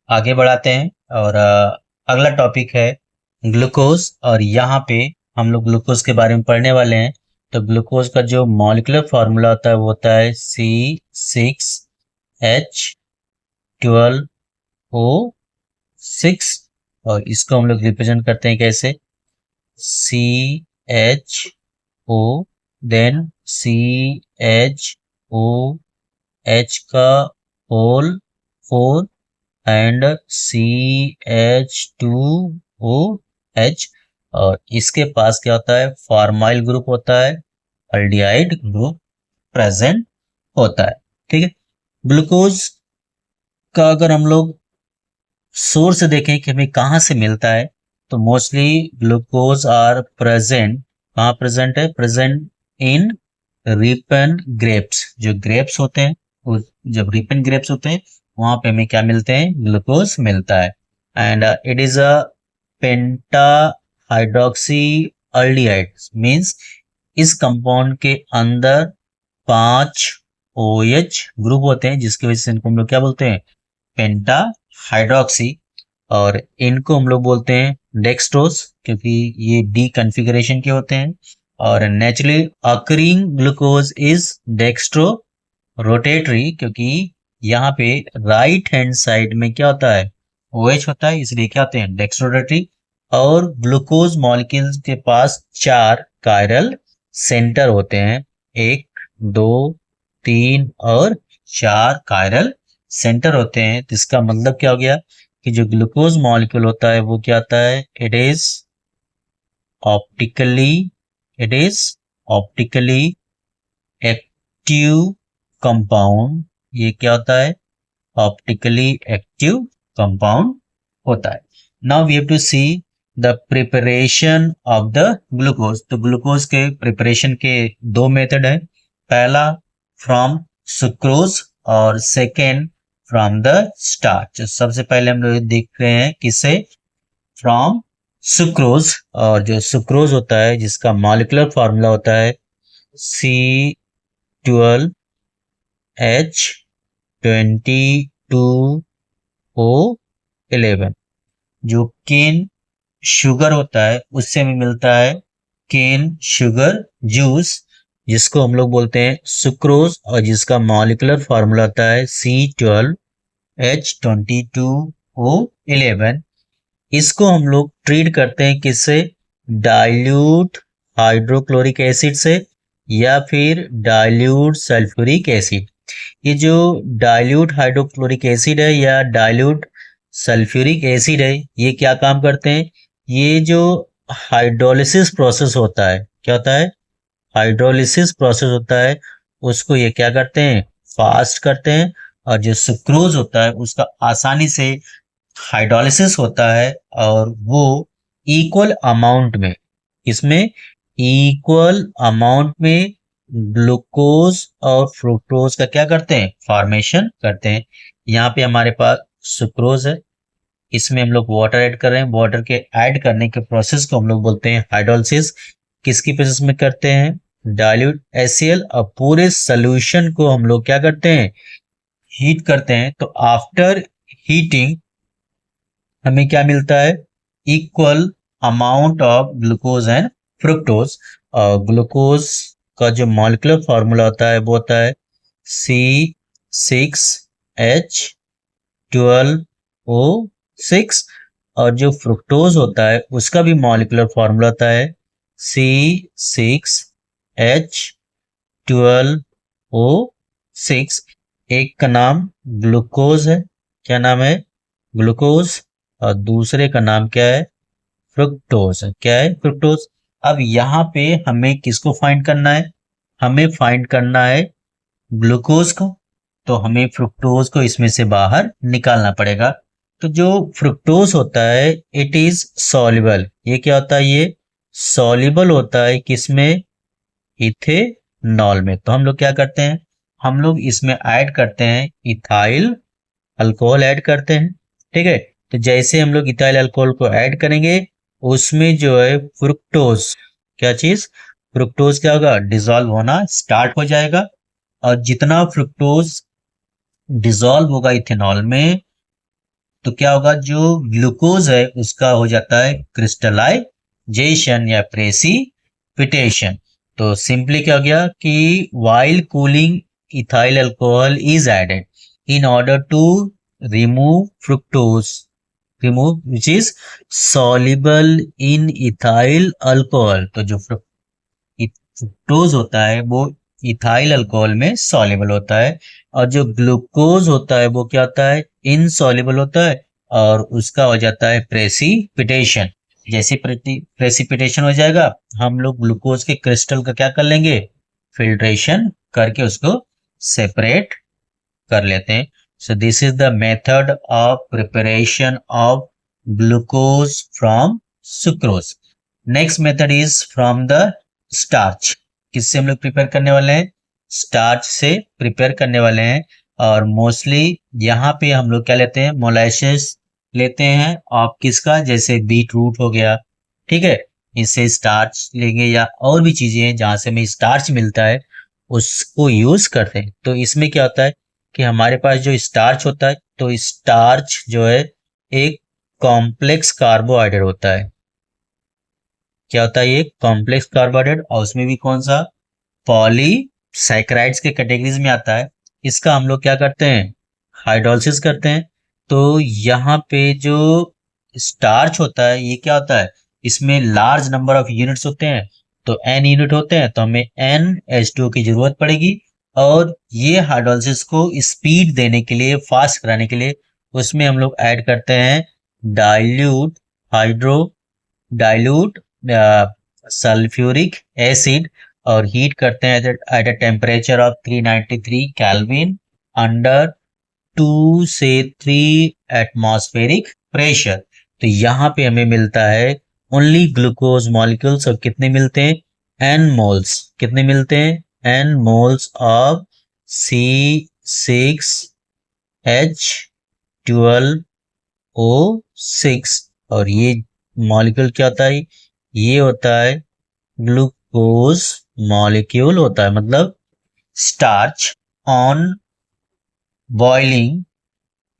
Speaker 1: आगे बढ़ाते हैं और अगला टॉपिक है ग्लूकोज। और यहाँ पे हम लोग ग्लूकोज के बारे में पढ़ने वाले हैं। तो ग्लूकोज का जो मॉलिक्यूलर फॉर्मूला होता है वो होता है C6H12O6, और इसको हम लोग रिप्रेजेंट करते हैं कैसे, CHO देन CHOH का होल 4 एंड CH2OH, और इसके पास क्या होता है, फॉर्माइल ग्रुप होता है, अल्डिहाइड ग्रुप प्रेजेंट होता है। ठीक है। ग्लूकोज का अगर हम लोग सोर्स देखें कि हमें कहाँ से मिलता है, तो मोस्टली ग्लूकोज आर प्रेजेंट, कहाँ प्रेजेंट है, प्रेजेंट इन रिपन ग्रेप्स। जो ग्रेप्स होते हैं, जब रिपन ग्रेप्स होते हैं वहां पे हमें क्या मिलते हैं, ग्लूकोज मिलता है। And it is a penta hydroxy aldehyde, means इस कंपाउंड के अंदर 5 OH ग्रुप होते हैं, जिसकी वजह से इनको हम लोग क्या बोलते हैं, पेंटा हाइड्रोक्सी। और इनको हम लोग बोलते हैं डेक्सट्रोज, क्योंकि ये डी कॉन्फ़िगरेशन के होते हैं। और naturally occurring glucose is dextrorotatory, क्योंकि यहाँ पे राइट हैंड साइड में क्या होता है, OH होता है, इसलिए क्या होते हैं, डेक्स्ट्रोरेटरी। और ग्लूकोज मॉलिक्यूल्स के पास 4 कायरल सेंटर होते हैं, 1 2 3 और 4 कायरल सेंटर होते हैं। तो इसका मतलब क्या हो गया कि जो ग्लूकोज मॉलिक्यूल होता है वो क्या होता है, it is optically active compound. ये क्या होता है, ऑप्टिकली एक्टिव कंपाउंड होता है। Now we have to see the preparation of the glucose. तो ग्लूकोज के प्रिपरेशन के 2 मेथड है, पहला फ्रॉम सुक्रोज और सेकेंड फ्रॉम द स्टार्च। सबसे पहले हम लोग देख रहे हैं किसे, फ्रॉम सुक्रोज। और जो सुक्रोज होता है जिसका मॉलिक्यूलर फॉर्मूला होता है C12H22O11, जो केन शुगर होता है उससे हमें मिलता है केन शुगर जूस, जिसको हम लोग बोलते हैं सुक्रोज और जिसका मॉलिक्यूलर फार्मूला होता है C12H22O11। इसको हम लोग ट्रीट करते हैं किससे? डाइल्यूट हाइड्रोक्लोरिक एसिड से या फिर डाइल्यूट सल्फ्यूरिक एसिड। ये जो डाइल्यूट हाइड्रोक्लोरिक एसिड है या डाइल्यूट सल्फ्यूरिक एसिड है, ये क्या काम करते हैं? ये जो हाइड्रोलिसिस प्रोसेस होता है, क्या होता है? हाइड्रोलिसिस प्रोसेस होता है, उसको ये क्या करते हैं? फास्ट करते हैं। और जो सुक्रोज होता है उसका आसानी से हाइड्रोलिसिस होता है और वो इक्वल अमाउंट में, इसमें इक्वल अमाउंट में ग्लूकोज और फ्रुक्टोज का क्या करते हैं? फॉर्मेशन करते हैं। यहाँ पे हमारे पास सुक्रोज है, इसमें हम लोग वाटर ऐड कर रहे हैं। वाटर के ऐड करने के प्रोसेस को हम लोग बोलते हैं हाइड्रोलिसिस। किसकी प्रोसेस में करते हैं? Dilute HCl। और पूरे सोल्यूशन को हम लोग क्या करते हैं? हीट करते हैं। तो आफ्टर हीटिंग हमें क्या मिलता है? Equal amount of glucose and fructose. और ग्लूकोज का जो मॉलिक्यूलर फॉर्मूला होता है वो होता है C6H12O6। और जो फ्रुक्टोज होता है उसका भी मॉलिक्यूलर फॉर्मूला होता है C6H12O6। एक का नाम ग्लूकोज है, क्या नाम है? ग्लूकोज। और दूसरे का नाम क्या है? फ्रुक्टोज है। क्या है? फ्रुक्टोज। अब यहाँ पे हमें किसको फाइंड करना है? हमें फाइंड करना है ग्लूकोज को। तो हमें फ्रुक्टोज को इसमें से बाहर निकालना पड़ेगा। तो जो फ्रुक्टोज होता है इट इज सॉल्युबल। ये क्या होता है? ये सॉल्युबल होता है किसमें? इथेनॉल में। तो हम लोग क्या करते हैं? हम लोग इसमें ऐड करते हैं इथाइल अल्कोहल ऐड करते हैं। ठीक है। तो जैसे हम लोग इथाइल अल्कोहल को ऐड करेंगे उसमें जो है फ्रुक्टोज, क्या चीज? फ्रुक्टोज क्या होगा? डिसॉल्व होना स्टार्ट हो जाएगा। और जितना फ्रुक्टोज डिसॉल्व होगा इथेनॉल में तो क्या होगा? जो ग्लूकोज है उसका हो जाता है क्रिस्टलाइजेशन या प्रेसिपिटेशन। तो सिंपली क्या हो गया कि while cooling ethyl alcohol is added in order to remove fructose, which is soluble in ethyl alcohol। तो जो फ्रुक्टोज होता है वो इथाइल अल्कोहल में सॉल्युबल होता है और जो ग्लूकोज होता है वो क्या होता है? इनसॉल्युबल होता है और उसका हो जाता है प्रेसिपिटेशन। जैसे प्रेसिपिटेशन हो जाएगा हम लोग ग्लूकोज के क्रिस्टल का क्या कर लेंगे? फिल्ट्रेशन करके उसको सेपरेट कर लेते हैं। So this is the method of preparation of glucose from sucrose. Next method is from the starch. किससे हम लोग प्रिपेयर करने वाले हैं? स्टार्च से प्रिपेयर करने वाले हैं। और मोस्टली यहाँ पे हम लोग क्या लेते हैं? मोलासेस लेते हैं। और किसका? जैसे बीट रूट हो गया, ठीक है, इससे स्टार्च लेंगे या और भी चीजें हैं जहां से हमें स्टार्च मिलता है उसको यूज करते हैं। तो इसमें क्या होता है कि हमारे पास जो स्टार्च होता है तो स्टार्च जो है एक कॉम्प्लेक्स कार्बोहाइड्रेट होता है। क्या होता है? ये कॉम्प्लेक्स कार्बोहाइड्रेट और उसमें भी कौन सा? पॉलीसैकेराइड्स के कैटेगरीज में आता है। इसका हम लोग क्या करते हैं? हाइड्रोलिसिस करते हैं। तो यहाँ पे जो स्टार्च होता है ये क्या होता है? इसमें लार्ज नंबर ऑफ यूनिट्स होते हैं। तो n यूनिट होते हैं तो हमें NH2 की जरूरत पड़ेगी। और ये हाइड्रोलिसिस को स्पीड देने के लिए, फास्ट कराने के लिए उसमें हम लोग ऐड करते हैं डाइल्यूट डाइल्यूट सल्फ्यूरिक एसिड और हीट करते हैं at a temperature of 393 kelvin under 2 से 3 एटमॉस्फेरिक प्रेशर। तो यहाँ पे हमें मिलता है ओनली ग्लूकोज मॉलिक्यूल्स। और कितने मिलते हैं? n moles. कितने मिलते हैं? n moles of C6H12O6। और ये मॉलिक्यूल क्या होता है? ये होता है ग्लूकोज मॉलिक्यूल होता है, मतलब starch on boiling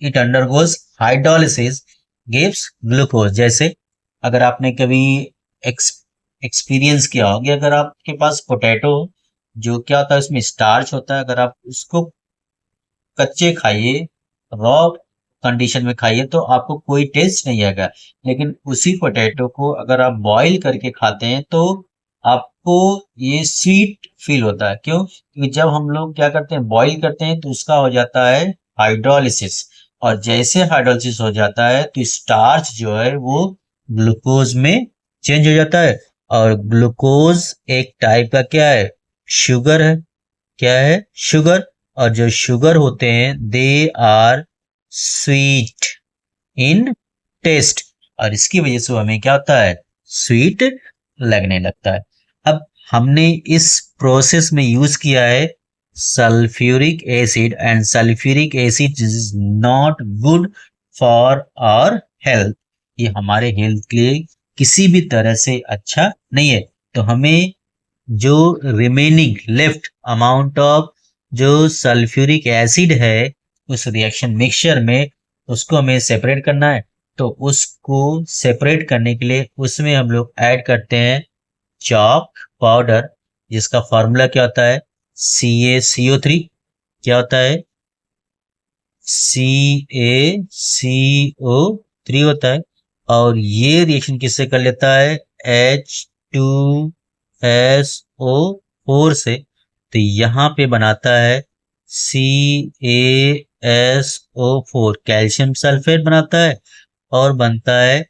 Speaker 1: it undergoes hydrolysis gives glucose. जैसे अगर आपने कभी एक्सपीरियंस किया होगा, अगर आपके पास पोटैटो जो क्या होता है उसमें स्टार्च होता है, अगर आप उसको कच्चे खाइए, रॉ कंडीशन में खाइए तो आपको कोई टेस्ट नहीं आएगा। लेकिन उसी पोटैटो को अगर आप बॉईल करके खाते हैं तो आपको ये स्वीट फील होता है। क्यों? क्योंकि जब हम लोग क्या करते हैं, बॉईल करते हैं तो उसका हो जाता है हाइड्रोलिसिस, और जैसे हाइड्रोलिसिस हो जाता है तो स्टार्च जो है वो ग्लूकोज में चेंज हो जाता है। और ग्लूकोज एक टाइप का क्या है, शुगर है। क्या है? शुगर। और जो शुगर होते हैं they are sweet in taste, और इसकी वजह से हमें क्या होता है, स्वीट लगने लगता है। अब हमने इस प्रोसेस में यूज किया है sulphuric acid, and sulphuric acid is not good for our health. ये हमारे हेल्थ के लिए किसी भी तरह से अच्छा नहीं है। तो हमें जो रिमेनिंग लेफ्ट अमाउंट ऑफ जो सल्फ्यूरिक एसिड है उस रिएक्शन मिक्सचर में, उसको हमें सेपरेट करना है। तो उसको सेपरेट करने के लिए उसमें हम लोग ऐड करते हैं चॉक पाउडर, जिसका फॉर्मूला क्या होता है, CaCO3। क्या होता है? CaCO3 होता है। और ये रिएक्शन किससे कर लेता है, H2SO4 से। तो यहाँ पे बनाता है CaSO4, कैल्शियम सल्फेट बनाता है, और बनता है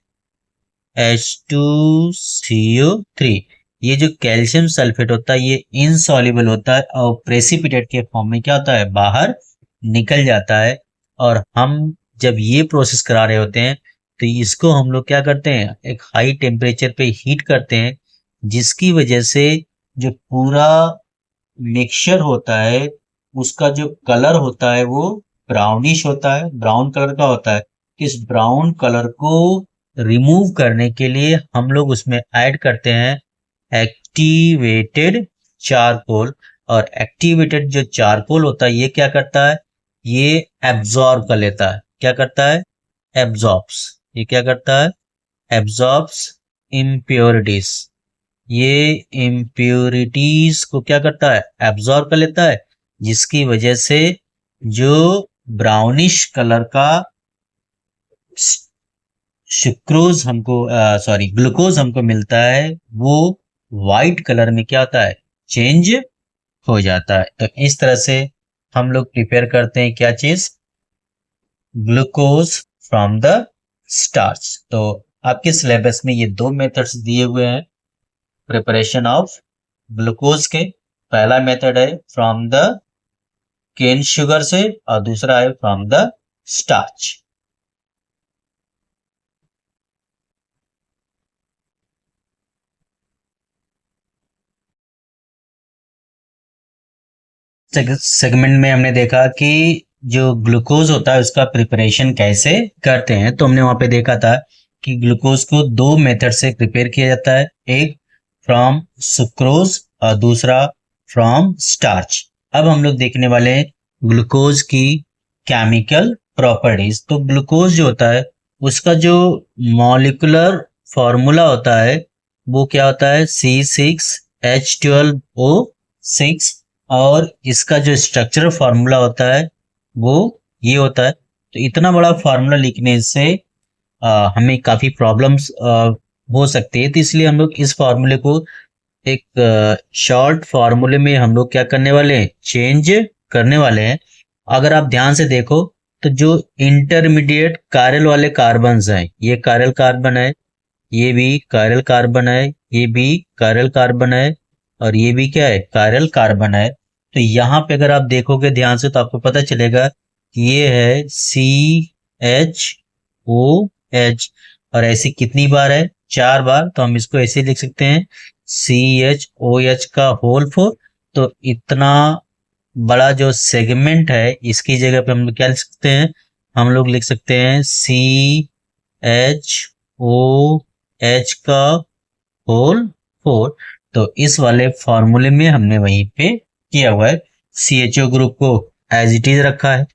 Speaker 1: H2CO3। ये जो कैल्शियम सल्फेट होता है ये इनसॉल्युबल होता है और प्रेसिपिटेट के फॉर्म में क्या होता है, बाहर निकल जाता है। और हम जब ये प्रोसेस करा रहे होते हैं तो इसको हम लोग क्या करते हैं, एक हाई टेम्परेचर पे हीट करते हैं, जिसकी वजह से जो पूरा मिक्सचर होता है उसका जो कलर होता है वो ब्राउनिश होता है, ब्राउन कलर का होता है। इस ब्राउन कलर को रिमूव करने के लिए हम लोग उसमें ऐड करते हैं एक्टिवेटेड चारकोल। और एक्टिवेटेड जो चारकोल होता है ये क्या करता है, ये एब्जॉर्ब कर लेता है। क्या करता है? एब्जॉर्ब्स। ये क्या करता है? Absorbs impurities. ये इम्प्योरिटीज को क्या करता है, एब्जॉर्ब कर लेता है, जिसकी वजह से जो ब्राउनिश कलर का सुक्रोज हमको सॉरी ग्लूकोज हमको मिलता है, वो व्हाइट कलर में क्या होता है, चेंज हो जाता है। तो इस तरह से हम लोग प्रिपेयर करते हैं क्या चीज, ग्लूकोज फ्रॉम द स्टार्च। तो आपके सिलेबस में ये दो मेथड्स दिए हुए हैं प्रिपरेशन ऑफ ग्लूकोज के। पहला मेथड है फ्रॉम द केन शुगर से, और दूसरा है फ्रॉम द स्टार्च। सेगमेंट में हमने देखा कि जो ग्लूकोज होता है उसका प्रिपरेशन कैसे करते हैं। तो हमने वहां पे देखा था कि ग्लूकोज को दो मेथड से प्रिपेयर किया जाता है, एक फ्रॉम सुक्रोज और दूसरा फ्रॉम स्टार्च। अब हम लोग देखने वाले हैं ग्लूकोज की केमिकल प्रॉपर्टीज। तो ग्लूकोज जो होता है उसका जो मॉलिक्यूलर फॉर्मूला होता है वो क्या होता है, C6H12O6। और इसका जो स्ट्रक्चरल फार्मूला होता है वो ये होता है। तो इतना बड़ा फार्मूला लिखने से हमें काफी प्रॉब्लम्स हो सकती है, तो इसलिए हम लोग इस फार्मूले को एक शॉर्ट फार्मूले में हम लोग क्या करने वाले हैं, चेंज करने वाले हैं। अगर आप ध्यान से देखो तो जो इंटरमीडिएट कायरल वाले कार्बन्स हैं, ये कायरल कार्बन है, ये भी कायरल कार्बन है, ये भी कायरल कार्बन है, और ये भी क्या है, कायरल कार्बन है। तो यहाँ पे अगर आप देखोगे ध्यान से तो आपको पता चलेगा कि ये है CHOH। और ऐसी कितनी बार है, 4 बार। तो हम इसको ऐसे लिख सकते हैं CHOH का होल 4। तो इतना बड़ा जो सेगमेंट है इसकी जगह पे हम लोग क्या लिख सकते हैं, हम लोग लिख सकते हैं CHOH का होल 4। तो इस वाले फॉर्मूले में हमने वहीं पे किया हुआ है, CHO ग्रुप को एज इट इज रखा है,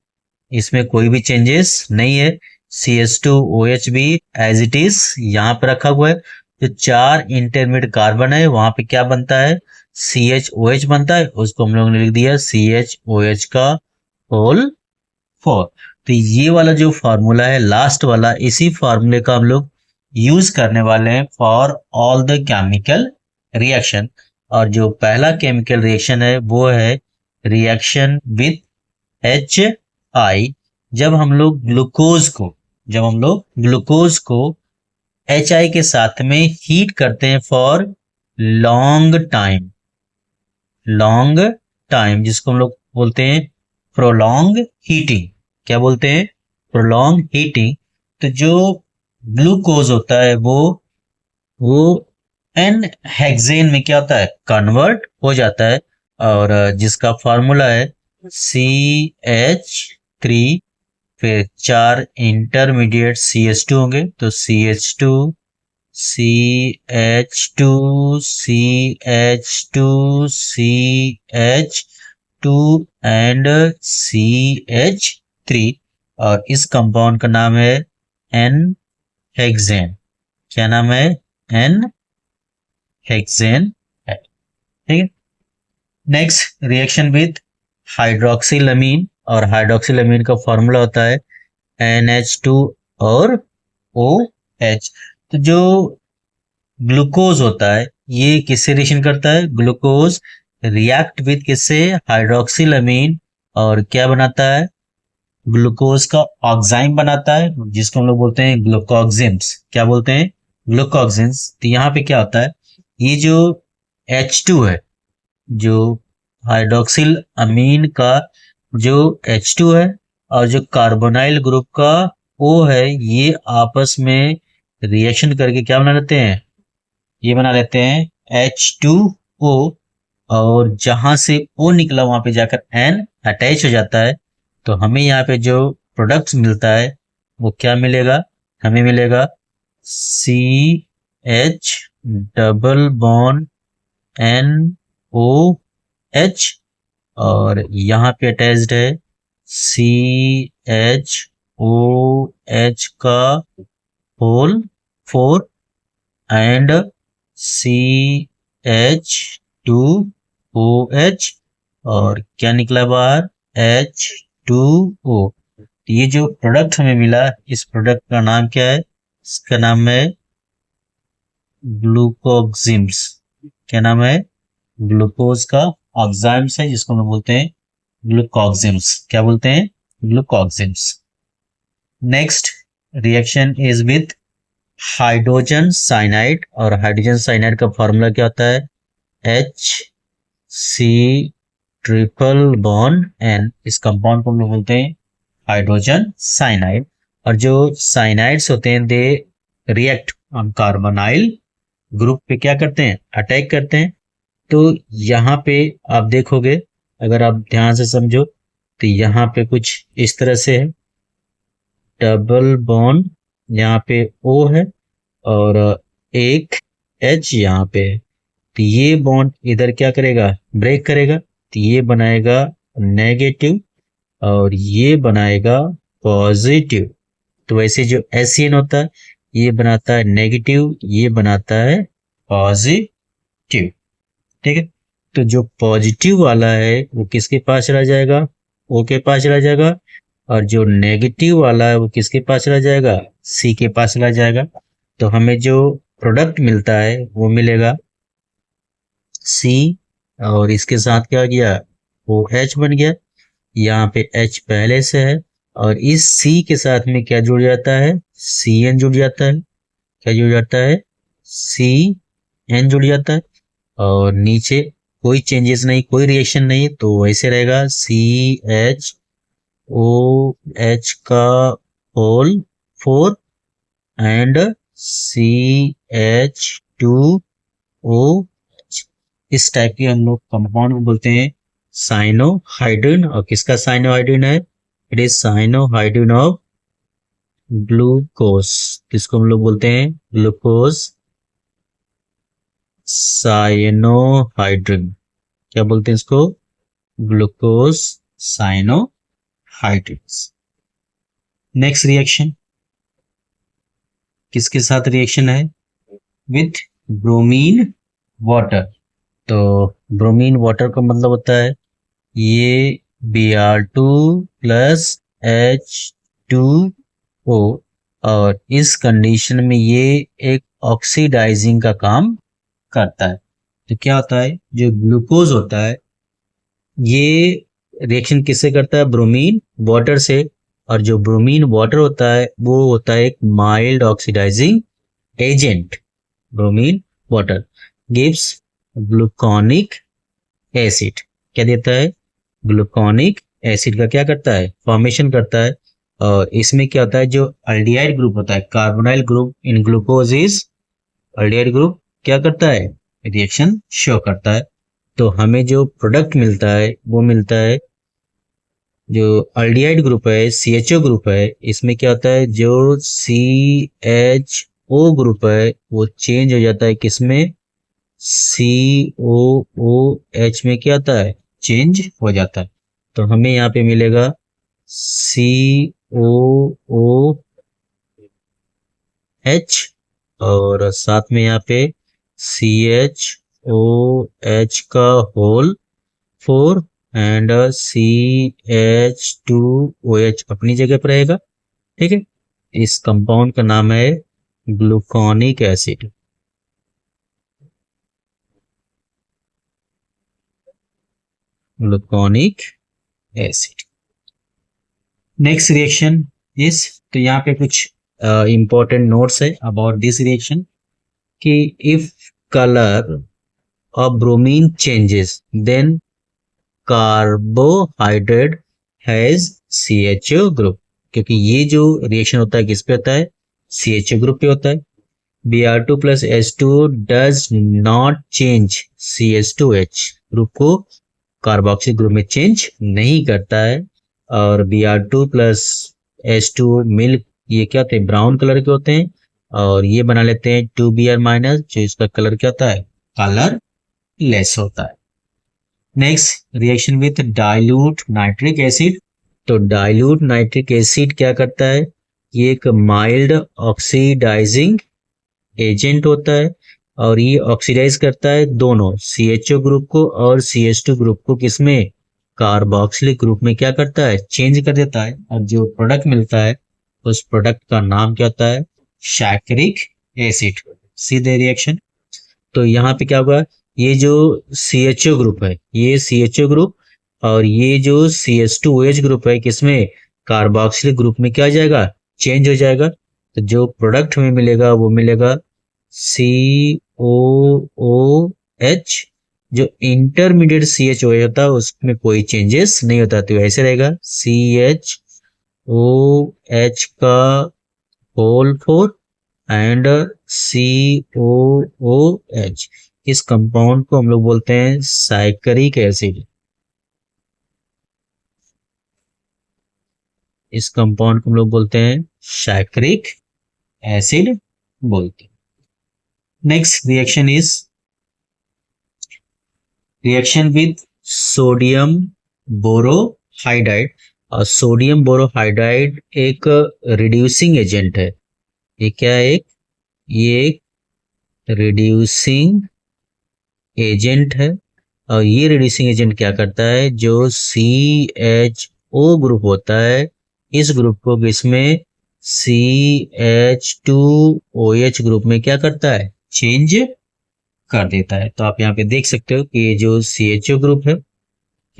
Speaker 1: इसमें कोई भी चेंजेस नहीं है। CH2OH भी एज इट इज यहाँ पे रखा हुआ है। जो 4 इंटरमीडिएट कार्बन है वहां पे क्या बनता है, CHOH बनता है, उसको हम लोगों ने लिख दिया CHOH का होल 4। तो ये वाला जो फार्मूला है लास्ट वाला, इसी फार्मूले का हम लोग यूज करने वाले हैं for all the chemical reaction. और जो पहला केमिकल रिएक्शन है वो है रिएक्शन विथ HI। जब हम लोग ग्लूकोज को HI के साथ में हीट करते हैं फॉर लॉन्ग टाइम, जिसको हम लोग बोलते हैं प्रोलॉन्ग हीटिंग। क्या बोलते हैं? Prolong heating. तो जो ग्लूकोज होता है वो एन हेक्सेन में क्या होता है? कन्वर्ट हो जाता है। और जिसका फॉर्मूला है CH3, फिर 4 इंटरमीडिएट CH2 होंगे, तो CH2 CH2 CH2 CH2 and CH3। और इस कंपाउंड का नाम है एन हेक्सेन। क्या नाम है? एन हेक्सेन है। ठीक है। नेक्स्ट रिएक्शन विथ हाइड्रोक्सिलमीन, और हाइड्रोक्सिलमीन का फॉर्मूला होता है NH2 और OH। तो जो ग्लूकोज होता है ये किससे रिएक्शन करता है? ग्लूकोज रिएक्ट विथ किससे? हाइड्रोक्सिलमीन। और क्या बनाता है? ग्लूकोज का ऑक्साइम बनाता है, जिसको हम लोग बोलते हैं ग्लूकोक्सिम्स। क्या बोलते हैं? ग्लूकोक्सिम्स। तो यहाँ पे क्या होता है? ये जो H2 है, जो हाइड्रोक्सिल अमीन का जो H2 है और जो कार्बोनाइल ग्रुप का O है, ये आपस में रिएक्शन करके क्या बना लेते हैं? ये बना लेते हैं H2O। और जहां से O निकला वहां पे जाकर N अटैच हो जाता है। तो हमें यहाँ पे जो प्रोडक्ट्स मिलता है वो क्या मिलेगा? हमें मिलेगा CH डबल बॉन्ड NOH, और यहाँ पे अटैच्ड है CHOH का होल 4 एंड CH2OH, और क्या निकला बाहर? H2O। तो ये जो प्रोडक्ट हमें मिला, इस प्रोडक्ट का नाम क्या है? इसका नाम है ग्लूकोक्सिम्स। क्या नाम है? ग्लूकोज का ऑक्साइम्स है, जिसको हम बोलते हैं ग्लूकोक्सिम्स। क्या बोलते हैं? Glucoximes. Next reaction is with hydrogen cyanide, और हाइड्रोजन साइनाइड का फॉर्मूला क्या होता है? HC triple bond N। इस कंपाउंड को हम लोग बोलते हैं हाइड्रोजन साइनाइड। और जो साइनाइड्स होते हैं they react on carbonyl group पे क्या करते हैं? अटैक करते हैं। तो यहाँ पे आप देखोगे, अगर आप ध्यान से समझो, तो यहाँ पे कुछ इस तरह से है, डबल बॉन्ड यहाँ पे O है और एक H यहाँ पे है। तो ये बॉन्ड इधर क्या करेगा? ब्रेक करेगा। तो ये बनाएगा नेगेटिव और ये बनाएगा पॉजिटिव। तो वैसे जो एसियन होता है ये बनाता है नेगेटिव, ये बनाता है पॉजिटिव। ठीक है। तो जो पॉजिटिव वाला है वो किसके पास चला जाएगा? O के पास चला जाएगा। और जो नेगेटिव वाला है वो किसके पास चला जाएगा? C के पास चला जाएगा। तो हमें जो प्रोडक्ट मिलता है वो मिलेगा C, और इसके साथ क्या गया? OH बन गया। यहाँ पे H पहले से है, और इस C के साथ में क्या जुड़ जाता है? CN जुड़ जाता है। क्या जुड़ जाता है? CN जुड़ जाता है। और नीचे कोई चेंजेस नहीं, कोई रिएक्शन नहीं, तो वैसे रहेगा CHOH का होल 4 एंड CH2O। इस टाइप के हम लोग कंपाउंड को बोलते हैं साइनोहाइड्रिन। और किसका साइनोहाइड्रिन है? It is cyanohydrin of glucose. किसको हम लोग बोलते हैं? Glucose cyanohydrin. क्या बोलते हैं इसको? Glucose cyanohydrin. नेक्स्ट रिएक्शन किसके साथ रिएक्शन है? With bromine water. तो ब्रोमीन वाटर का मतलब होता है ये Br2 प्लस H2O, और इस कंडीशन में ये एक ऑक्सीडाइजिंग का काम करता है। तो क्या होता है, जो ग्लूकोज होता है ये रिएक्शन किससे करता है, ब्रोमीन वाटर से। और जो ब्रोमीन वाटर होता है वो होता है एक mild oxidising agent. Bromine water gives gluconic acid, क्या देता है, ग्लूकोनिक एसिड का क्या करता है, फॉर्मेशन करता है। और इसमें क्या होता है, जो अल्डिहाइड ग्रुप होता है, carbonyl group in glucose is aldehyde group, क्या करता है, रिएक्शन शो करता है। तो हमें जो प्रोडक्ट मिलता है वो मिलता है, जो अल्डिहाइड ग्रुप है CHO ग्रुप है, इसमें क्या होता है, जो CHO ग्रुप है वो चेंज हो जाता है किसमें, COOH में, क्या होता है, चेंज हो जाता है। तो हमें यहाँ पे मिलेगा COOH, और साथ में यहाँ पे CHOH का होल 4 एंड CH2OH अपनी जगह पर रहेगा। ठीक है, इस कंपाउंड का नाम है gluconic acid. Gluconic acid. Next reaction इस, तो यहाँ पे कुछ इंपॉर्टेंट नोट्स है अबाउट दिस रिएक्शन, कि if colour of bromine changes then carbohydrate has CHO group, क्योंकि ये जो रिएक्शन होता है किस पे होता है, CHO ग्रुप पे होता है। Br2 plus H2 does not change CH2H group को कार्बोक्सिल ग्रुप में चेंज नहीं करता है। और Br2 प्लस H2 मिल्क, ये क्या होते हैं, ब्राउन कलर के होते हैं, और ये बना लेते हैं 2Br माइनस, जो इसका कलर क्या होता है, कलर लेस होता है। Next reaction with dilute nitric acid. तो डाइल्यूट नाइट्रिक एसिड क्या करता है, ये एक माइल्ड ऑक्सीडाइजिंग एजेंट होता है, और ये ऑक्सीडाइज करता है दोनों CHO ग्रुप को और CH2 ग्रुप को, किसमें, कार्बोक्सिलिक ग्रुप में, क्या करता है, चेंज कर देता है। और जो प्रोडक्ट मिलता है उस प्रोडक्ट का नाम क्या होता है, सैकरिक एसिड। सीधे रिएक्शन, तो यहाँ पे क्या होगा, ये जो CHO ग्रुप है, ये CHO ग्रुप, और ये जो CH2OH ग्रुप है, किसमें, कार्बोक्सिलिक ग्रुप में क्या हो जाएगा, चेंज हो जाएगा। तो जो प्रोडक्ट हमें मिलेगा वो मिलेगा COOH। जो इंटरमीडिएट CHOH होता है उसमें कोई चेंजेस नहीं होता, तो ऐसे रहेगा CHOH का होल 4 एंड COOH। इस कंपाउंड को हम लोग बोलते हैं साइकरिक एसिड। इस कंपाउंड को हम लोग बोलते हैं साइकरिक एसिड बोलते हैं। Next reaction is reaction with sodium borohydride. और सोडियम बोरोहाइड्राइड एक रिड्यूसिंग एजेंट है। ये क्या है, ये एक रिड्यूसिंग एजेंट है। और ये रिड्यूसिंग एजेंट क्या करता है, जो CHO ग्रुप होता है इस ग्रुप को इसमें CH2OH ग्रुप में क्या करता है, चेंज कर देता है। तो आप यहाँ पे देख सकते हो कि ये जो CHO ग्रुप है,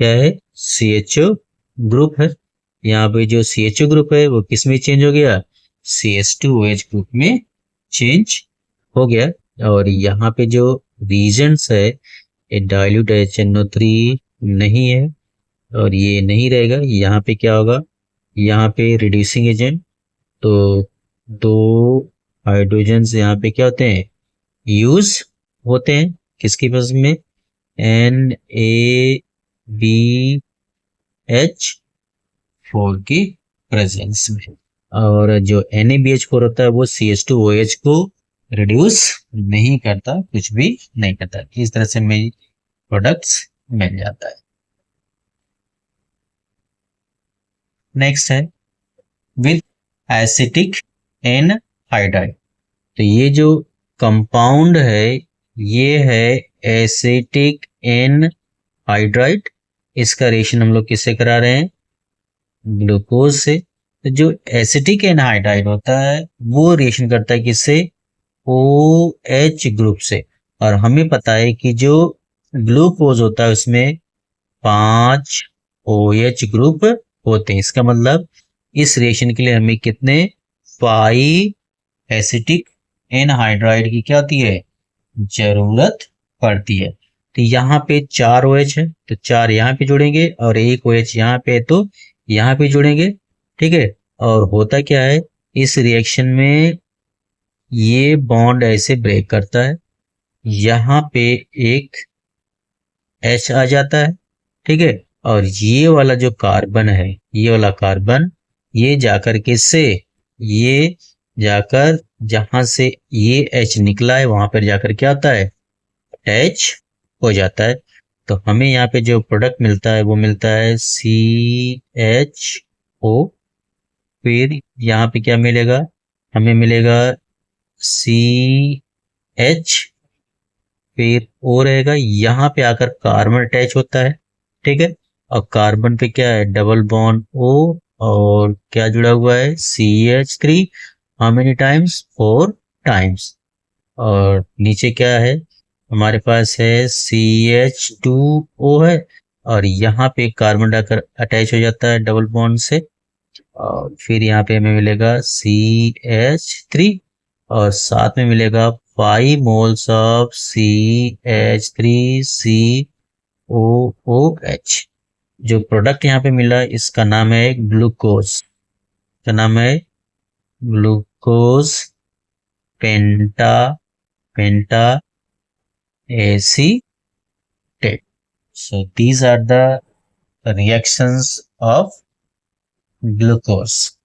Speaker 1: क्या है, CHO ग्रुप है। यहाँ पे जो CHO ग्रुप है वो किस में चेंज हो गया, CH2OH ग्रुप में चेंज हो गया। और यहाँ पे जो रीजेंट्स है, ये डाइल्यूट HNO3 नहीं है, और ये नहीं रहेगा। यहाँ पे क्या होगा, यहाँ पे रिड्यूसिंग एजेंट, तो दो हाइड्रोजन्स यहाँ पे क्या होते हैं, यूज होते हैं, किसकी प्रेजेंस में, NaBH4 की प्रेजेंस में। और जो NaBH4 होता है वो CH2OH को रिड्यूस नहीं करता, कुछ भी नहीं करता। इस तरह से हमें प्रोडक्ट्स मिल जाता है। नेक्स्ट है विद एसिटिक एनहाइड्राइड। तो ये जो कंपाउंड है ये है एसिटिक एनहाइड्राइड, इसका रिएक्शन हम लोग किससे करा रहे हैं, ग्लूकोज से। तो जो एसिटिक एनहाइड्राइड होता है वो रिएक्शन करता है किससे, OH ग्रुप से। और हमें पता है कि जो ग्लूकोज होता है उसमें 5 OH ग्रुप होते हैं। इसका मतलब इस रिएक्शन के लिए हमें कितने 5 एसिटिक एनहाइड्राइड की क्या होती है, जरूरत पड़ती है। तो यहाँ पे 4 OH है तो 4 यहाँ पे जोड़ेंगे और 1 OH यहाँ पे है तो यहाँ पे जोड़ेंगे, ठीक है। और होता क्या है, इस रिएक्शन में ये बॉन्ड ऐसे ब्रेक करता है, यहाँ पे एक H आ जाता है, ठीक है। और ये वाला जो कार्बन है, ये वाला कार्बन, ये जाकर किससे, ये जाकर जहां से ये H निकला है वहां पर जाकर क्या होता है, अटैच हो जाता है। तो हमें यहाँ पे जो प्रोडक्ट मिलता है वो मिलता है CHO। फिर यहाँ पे क्या मिलेगा, हमें मिलेगा CH, फिर O रहेगा, यहाँ पे आकर कार्बन अटैच होता है, ठीक है। और कार्बन पे क्या है, डबल बॉन्ड O, और क्या जुड़ा हुआ है, CH3। How many times, 4 times. और नीचे क्या है, हमारे पास है CH2O है, और यहाँ पे कार्बन डाइऑक्साइड अटैच हो जाता है डबल बॉन्ड से। और फिर यहाँ पे हमें मिलेगा CH3, और साथ में मिलेगा 5 मोल्स ऑफ CH3COOH। जो प्रोडक्ट यहाँ पे मिला इसका नाम है ग्लूकोज, का नाम है glucose penta penta acetate. So these are the reactions of glucose.